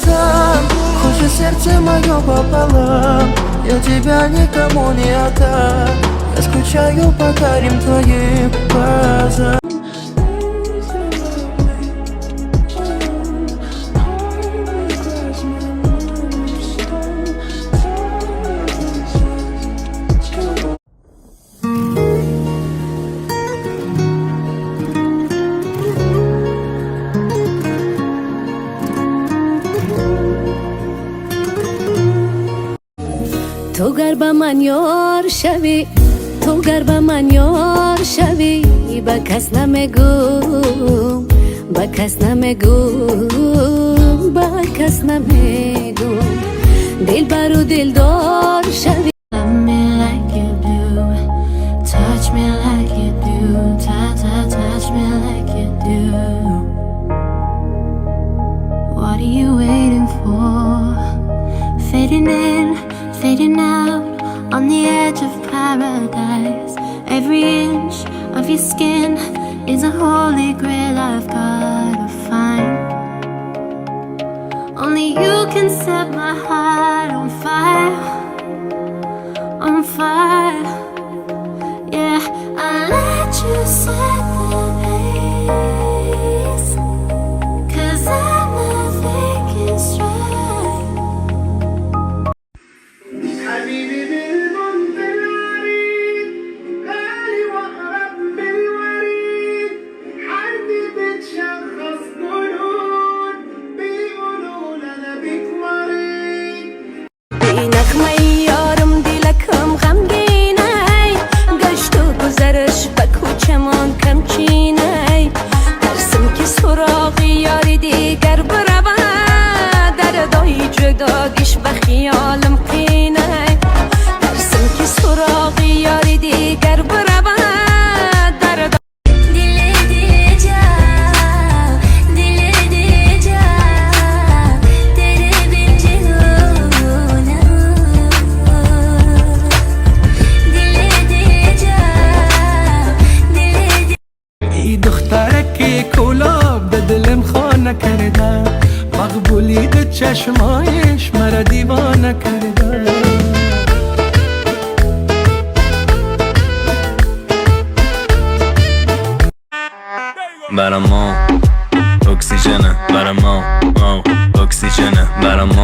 там. Хочешь сердце мое пополам, я тебя никому не отдам. Я скучаю по карим твоим глазам. تو گر به من یار شوی، تو گر به من یار شوی، به کس نمیگو، به کس نمیگو، به کس نمیگو، دل برو دلدار شوی. Love me like you do, touch me like you do, touch me like you do. What are you waiting for? Fading in, fading out, on the edge of paradise. Every inch of your skin is a holy grail I've gotta find. Only you can set my heart on fire, on fire. Yeah, I'll let you set the pace, 'cause I'm not thinking straight. حبيبي بالمنطق العريض، غالي واقرب من الوريد، حد بتشخص جنون، بيقولوا انا بيك مريض. ای نغمه یارم دلکم غمگینه، گشت و گذرش به کوچمان کمچینه، ترسم که سراغ یاری دیگر برود، دردای جدادیش به خیالم قینه، ترسم که سراغ یاری دیگر برود، دردای Dile diyeceğim, dile diyeceğim, tere binci hune. Dile diyeceğim, dile ای دخترکی کلاب به دلم خانه کرده، مقبولیت چشمایش مرا دیوانه کرده. برام اکسیژنه، برام اکسیژنه، برام